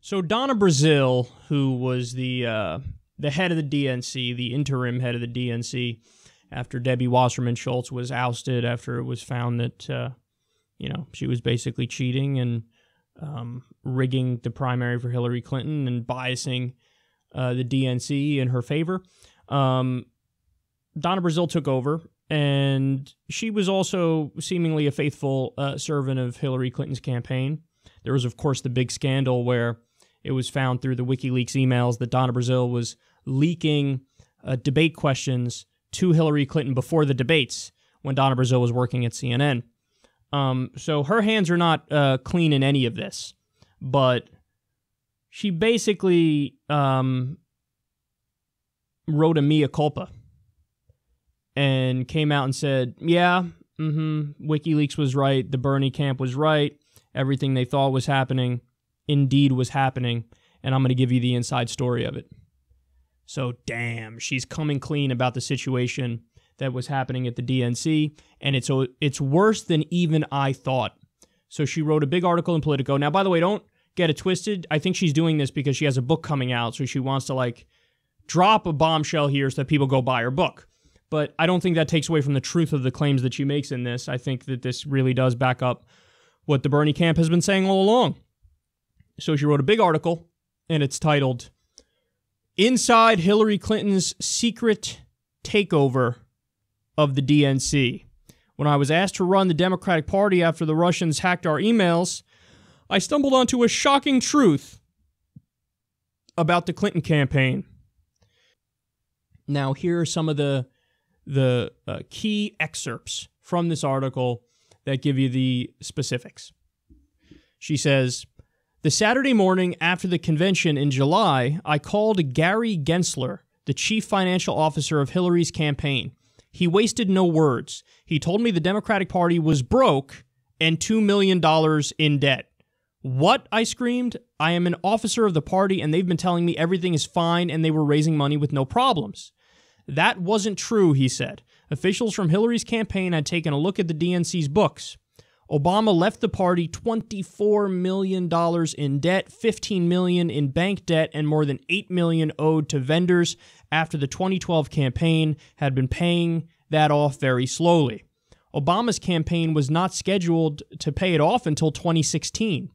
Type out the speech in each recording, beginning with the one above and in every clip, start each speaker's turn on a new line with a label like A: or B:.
A: So Donna Brazile, who was the head of the DNC, the interim head of the DNC, after Debbie Wasserman Schultz was ousted after it was found that she was basically cheating and rigging the primary for Hillary Clinton and biasing the DNC in her favor. Donna Brazile took over, and she was also seemingly a faithful servant of Hillary Clinton's campaign. There was, of course, the big scandal where it was found through the WikiLeaks emails that Donna Brazile was leaking debate questions to Hillary Clinton before the debates when Donna Brazile was working at CNN. So her hands are not clean in any of this, but she basically wrote a mea culpa and came out and said, WikiLeaks was right, the Bernie camp was right, everything they thought was happening indeed was happening, and I'm going to give you the inside story of it. So, damn, she's coming clean about the situation that was happening at the DNC, and it's worse than even I thought. So she wrote a big article in Politico. Now, by the way, don't get it twisted. I think she's doing this because she has a book coming out, so she wants to, drop a bombshell here so that people go buy her book. But I don't think that takes away from the truth of the claims that she makes in this. I think that this really does back up what the Bernie camp has been saying all along. So she wrote a big article, and it's titled, Inside Hillary Clinton's Secret Takeover of the DNC. When I was asked to run the Democratic Party after the Russians hacked our emails, I stumbled onto a shocking truth about the Clinton campaign. Now, here are some of the key excerpts from this article that give you the specifics. She says, the Saturday morning after the convention in July, I called Gary Gensler, the chief financial officer of Hillary's campaign. He wasted no words. He told me the Democratic Party was broke and $2 million in debt. What? I screamed. I am an officer of the party, and they've been telling me everything is fine and they were raising money with no problems. That wasn't true, he said. Officials from Hillary's campaign had taken a look at the DNC's books. Obama left the party $24 million in debt, $15 million in bank debt, and more than $8 million owed to vendors after the 2012 campaign had been paying that off very slowly. Obama's campaign was not scheduled to pay it off until 2016.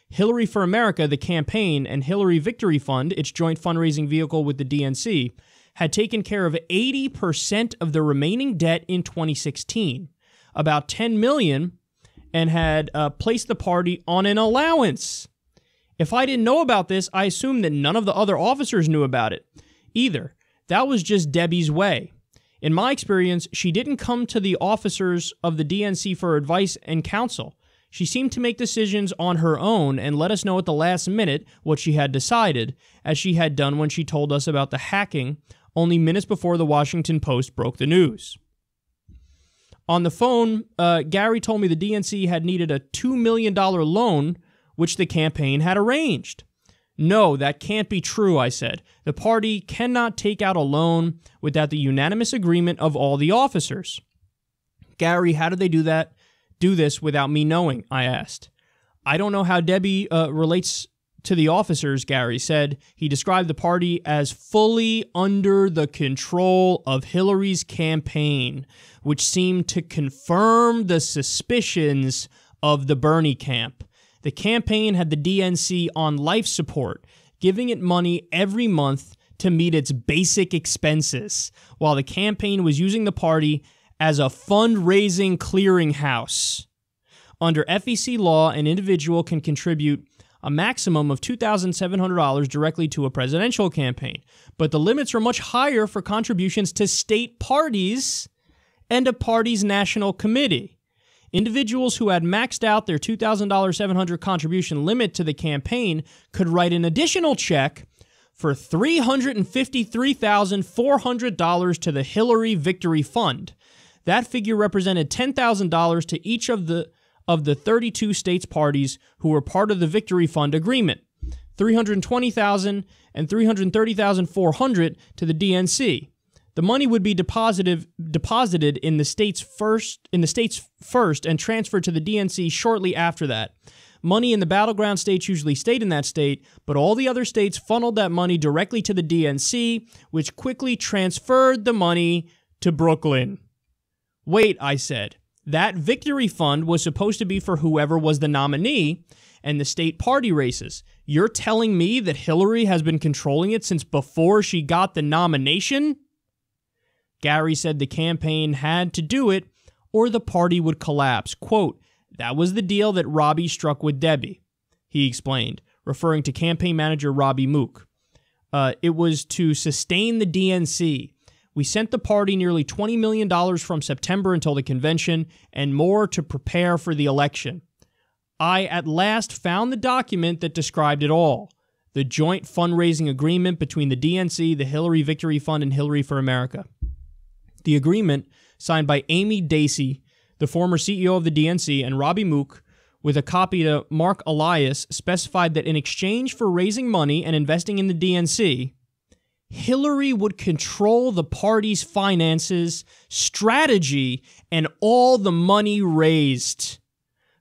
A: Hillary for America, the campaign, and Hillary Victory Fund, its joint fundraising vehicle with the DNC, had taken care of 80% of the remaining debt in 2016, about $10 million, and had placed the party on an allowance. If I didn't know about this, I assumed that none of the other officers knew about it either. That was just Debbie's way. In my experience, she didn't come to the officers of the DNC for advice and counsel. She seemed to make decisions on her own and let us know at the last minute what she had decided, as she had done when she told us about the hacking only minutes before the Washington Post broke the news. On the phone, Gary told me the DNC had needed a $2 million loan, which the campaign had arranged. No, that can't be true, I said. The party cannot take out a loan without the unanimous agreement of all the officers. Gary, how did they do this without me knowing? I asked. I don't know how Debbie relates to the officers, Gary said. He described the party as fully under the control of Hillary's campaign, which seemed to confirm the suspicions of the Bernie camp. The campaign had the DNC on life support, giving it money every month to meet its basic expenses, while the campaign was using the party as a fundraising clearinghouse. Under FEC law, an individual can contribute a maximum of $2,700 directly to a presidential campaign, but the limits are much higher for contributions to state parties and a party's national committee. Individuals who had maxed out their $2,700 contribution limit to the campaign could write an additional check for $353,400 to the Hillary Victory Fund. That figure represented $10,000 to each of the 32 states' parties who were part of the Victory Fund agreement, $320,000 and $330,400 to the DNC. The money would be deposited in the states first and transferred to the DNC shortly after that. money in the battleground states usually stayed in that state, but all the other states funneled that money directly to the DNC, which quickly transferred the money to Brooklyn. Wait, I said. That victory fund was supposed to be for whoever was the nominee and the state party races. You're telling me that Hillary has been controlling it since before she got the nomination? Gary said the campaign had to do it or the party would collapse. Quote, that was the deal that Robbie struck with Debbie, he explained, referring to campaign manager Robbie Mook. It was to sustain the DNC. We sent the party nearly $20 million from September until the convention and more to prepare for the election. I at last found the document that described it all, the joint fundraising agreement between the DNC, the Hillary Victory Fund, and Hillary for America. The agreement, signed by Amy Dacey, the former CEO of the DNC, and Robbie Mook, with a copy to Mark Elias, specified that in exchange for raising money and investing in the DNC, Hillary would control the party's finances, strategy, and all the money raised.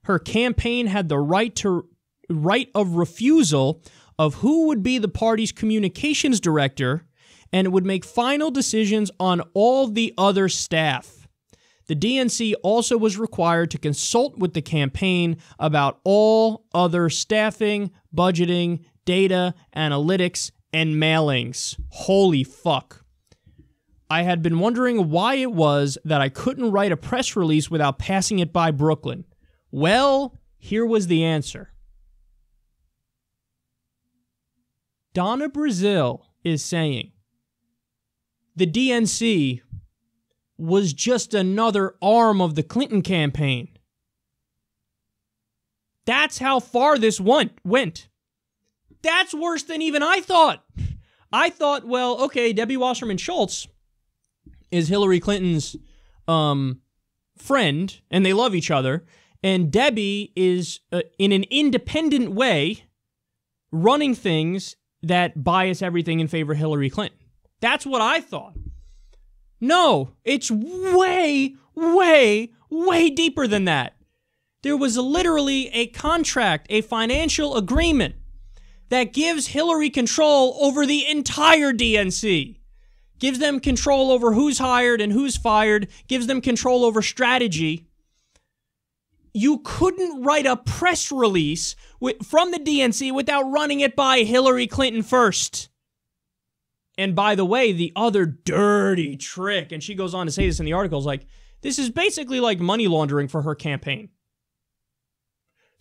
A: Her campaign had the right of refusal of who would be the party's communications director, and it would make final decisions on all the other staff. The DNC also was required to consult with the campaign about all other staffing, budgeting, data, analytics, and mailings. Holy fuck. I had been wondering why it was that I couldn't write a press release without passing it by Brooklyn. Well, here was the answer. Donna Brazile is saying the DNC was just another arm of the Clinton campaign. That's how far this went. That's worse than even I thought. I thought, well, okay, Debbie Wasserman Schultz is Hillary Clinton's friend, and they love each other, and Debbie is, in an independent way, running things that bias everything in favor of Hillary Clinton. That's what I thought. No, it's way, way, way deeper than that. There was literally a contract, a financial agreement that gives Hillary control over the entire DNC, gives them control over who's hired and who's fired, gives them control over strategy. You couldn't write a press release from the DNC without running it by Hillary Clinton first. And by the way, the other dirty trick, and she goes on to say this in the article, is like, this is basically like money laundering for her campaign.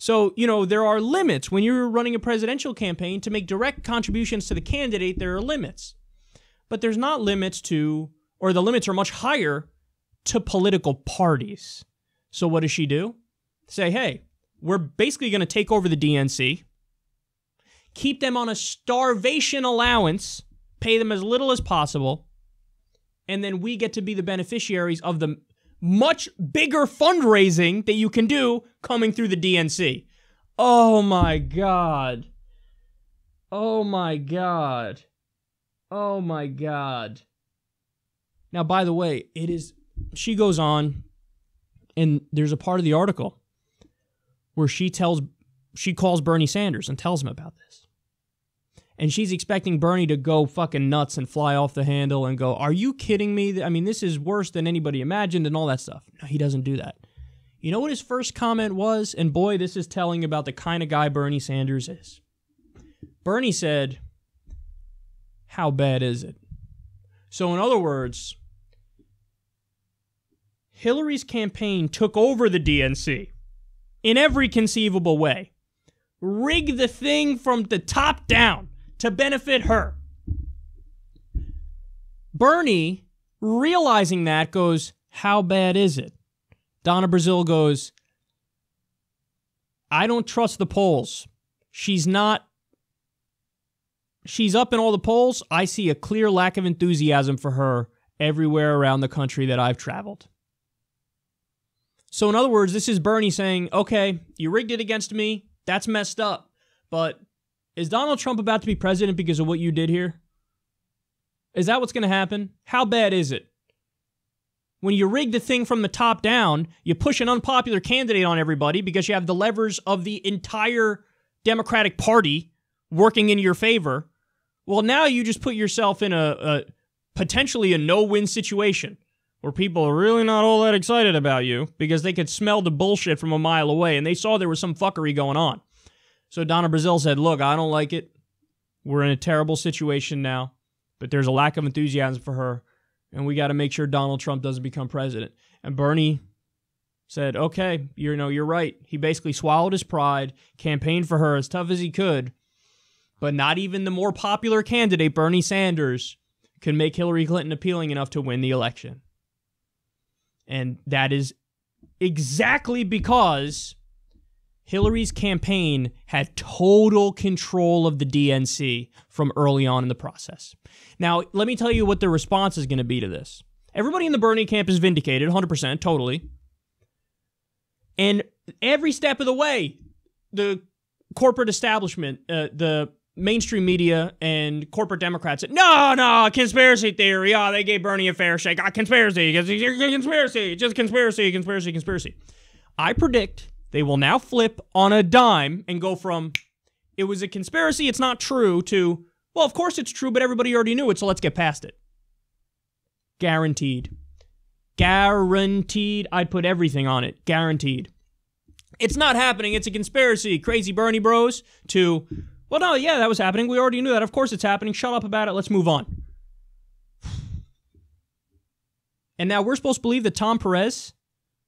A: So, you know, there are limits. When you're running a presidential campaign, to make direct contributions to the candidate, there are limits. But there's not limits to, or the limits are much higher, to political parties. So what does she do? Say, hey, we're basically going to take over the DNC, keep them on a starvation allowance, pay them as little as possible, and then we get to be the beneficiaries of the much bigger fundraising that you can do coming through the DNC. Oh my God. Oh my God. Oh my God. Now, by the way, she goes on, and there's a part of the article where she calls Bernie Sanders and tells him about this. And she's expecting Bernie to go fucking nuts and fly off the handle and go, are you kidding me? I mean, this is worse than anybody imagined and all that stuff. No, he doesn't do that. You know what his first comment was? And boy, this is telling about the kind of guy Bernie Sanders is. Bernie said, how bad is it? So in other words, Hillary's campaign took over the DNC in every conceivable way. Rigged the thing from the top down to benefit her. Bernie, realizing that, goes, how bad is it? Donna Brazile goes, I don't trust the polls. She's up in all the polls. I see a clear lack of enthusiasm for her everywhere around the country that I've traveled. So in other words, this is Bernie saying, okay, you rigged it against me. That's messed up. But is Donald Trump about to be president because of what you did here? Is that what's going to happen? How bad is it? When you rig the thing from the top down, you push an unpopular candidate on everybody because you have the levers of the entire Democratic Party working in your favor. Well, now you just put yourself in a potentially a no-win situation where people are really not all that excited about you because they could smell the bullshit from a mile away and they saw there was some fuckery going on. So Donna Brazile said, look, I don't like it. We're in a terrible situation now, but there's a lack of enthusiasm for her, and we got to make sure Donald Trump doesn't become president. And Bernie said, okay, you're right. He basically swallowed his pride, campaigned for her as tough as he could, but not even the more popular candidate, Bernie Sanders, could make Hillary Clinton appealing enough to win the election. And that is exactly because Hillary's campaign had total control of the DNC from early on in the process. Now, let me tell you what the response is going to be to this. Everybody in the Bernie camp is vindicated, 100%, totally. And every step of the way, the corporate establishment, the mainstream media and corporate Democrats said, no, conspiracy theory. Oh, they gave Bernie a fair shake. Conspiracy, just conspiracy. I predict they will now flip on a dime and go from, it was a conspiracy, it's not true, to, well, of course it's true, but everybody already knew it, so let's get past it. Guaranteed. Guaranteed. I'd put everything on it. Guaranteed. It's not happening, it's a conspiracy, crazy Bernie bros, to, well, no, yeah, that was happening, we already knew that, of course it's happening, shut up about it, let's move on. And now we're supposed to believe that Tom Perez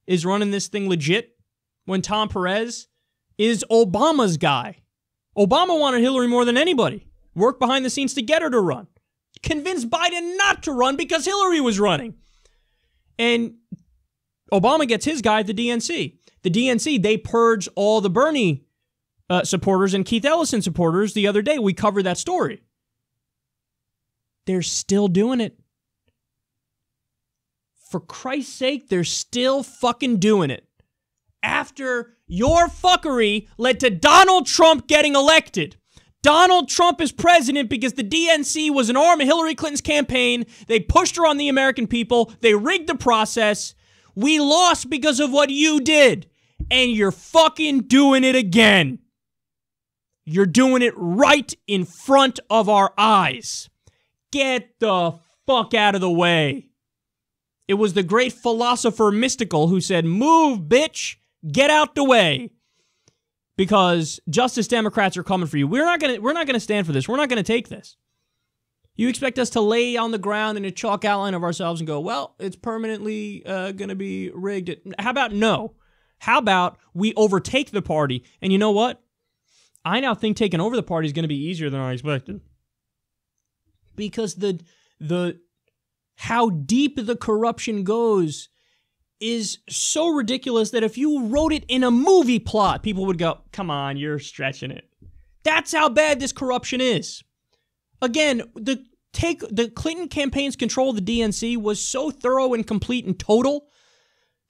A: is running this thing legit, when Tom Perez is Obama's guy. Obama wanted Hillary more than anybody. Worked behind the scenes to get her to run. Convinced Biden not to run because Hillary was running. And Obama gets his guy, the DNC. The DNC, they purged all the Bernie supporters and Keith Ellison supporters the other day. We covered that story. They're still doing it. For Christ's sake, they're still fucking doing it. After your fuckery led to Donald Trump getting elected. Donald Trump is president because the DNC was an arm of Hillary Clinton's campaign. They pushed her on the American people. They rigged the process. We lost because of what you did. And you're fucking doing it again. You're doing it right in front of our eyes. Get the fuck out of the way. It was the great philosopher Mystical who said, move, bitch. Get out the way, because Justice Democrats are coming for you. We're not gonna stand for this. We're not gonna take this. You expect us to lay on the ground in a chalk outline of ourselves and go, well, it's permanently gonna be rigged. How about no? How about we overtake the party? And you know what? I now think taking over the party is gonna be easier than I expected, because the how deep the corruption goes is so ridiculous that if you wrote it in a movie plot, people would go, come on, you're stretching it. That's how bad this corruption is. Again, the Clinton campaign's control of the DNC was so thorough and complete and total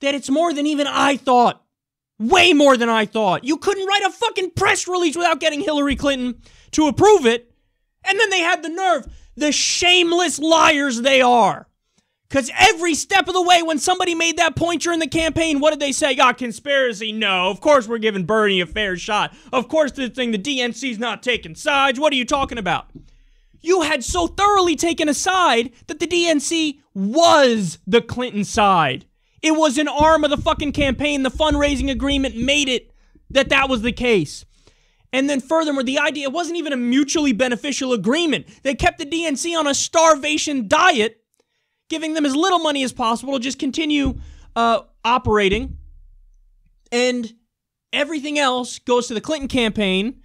A: that it's more than even I thought. Way more than I thought. You couldn't write a fucking press release without getting Hillary Clinton to approve it. And then they had the nerve, the shameless liars they are. Because every step of the way, when somebody made that point during the campaign, what did they say? Conspiracy? No. Of course we're giving Bernie a fair shot. Of course the DNC's not taking sides. What are you talking about? You had so thoroughly taken a side that the DNC was the Clinton side. It was an arm of the fucking campaign. The fundraising agreement made it that was the case. And then furthermore, the idea, it wasn't even a mutually beneficial agreement. They kept the DNC on a starvation diet, giving them as little money as possible to just continue operating. And everything else goes to the Clinton campaign,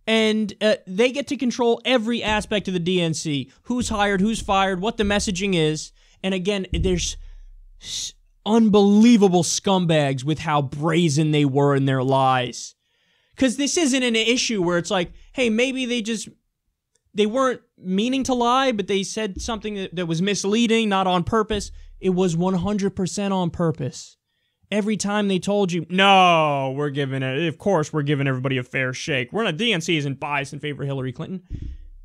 A: and they get to control every aspect of the DNC. Who's hired, who's fired, what the messaging is. And again, there's unbelievable scumbags with how brazen they were in their lies. Because this isn't an issue where it's like, hey, maybe they weren't meaning to lie, but they said something that was misleading, not on purpose. It was 100% on purpose. Every time they told you, no, of course we're giving everybody a fair shake. DNC isn't biased in favor of Hillary Clinton.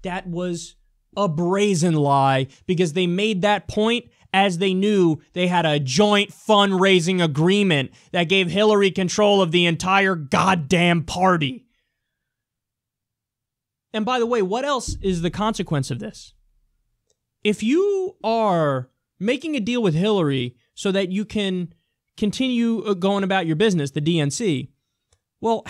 A: That was a brazen lie, because they made that point as they knew they had a joint fundraising agreement that gave Hillary control of the entire goddamn party. And by the way, what else is the consequence of this? If you are making a deal with Hillary so that you can continue going about your business, the DNC, well,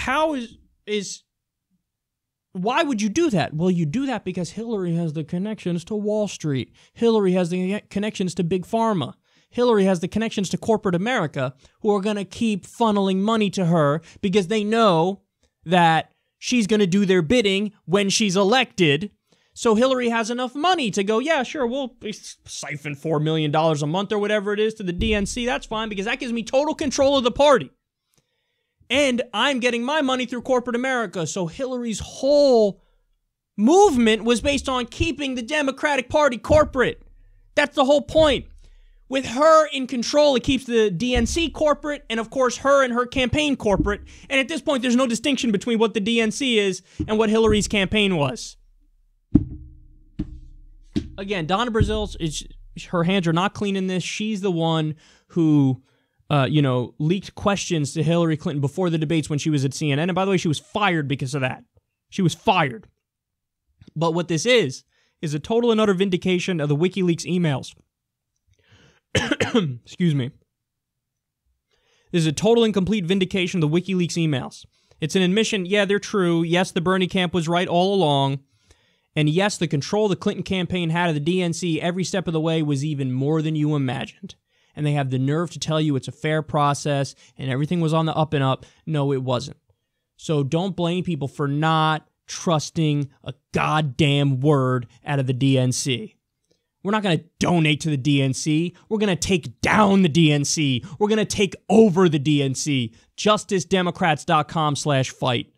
A: why would you do that? Well, you do that because Hillary has the connections to Wall Street. Hillary has the connections to Big Pharma. Hillary has the connections to corporate America, who are going to keep funneling money to her because they know that she's going to do their bidding when she's elected. So Hillary has enough money to go, yeah, sure, we'll siphon $4 million a month or whatever it is to the DNC. That's fine because that gives me total control of the party. And I'm getting my money through corporate America. So Hillary's whole movement was based on keeping the Democratic Party corporate. That's the whole point. With her in control, it keeps the DNC corporate, and of course her and her campaign corporate. And at this point, there's no distinction between what the DNC is and what Hillary's campaign was. Again, Donna Brazile, her hands are not clean in this. She's the one who leaked questions to Hillary Clinton before the debates when she was at CNN. And by the way, she was fired because of that. She was fired. But what this is a total and utter vindication of the WikiLeaks emails. Excuse me. This is a total and complete vindication of the WikiLeaks emails. It's an admission, yeah, they're true. Yes, the Bernie camp was right all along. And yes, the control the Clinton campaign had of the DNC every step of the way was even more than you imagined. And they have the nerve to tell you it's a fair process and everything was on the up and up. No, it wasn't. So don't blame people for not trusting a goddamn word out of the DNC. We're not going to donate to the DNC. We're going to take down the DNC. We're going to take over the DNC. JusticeDemocrats.com/fight.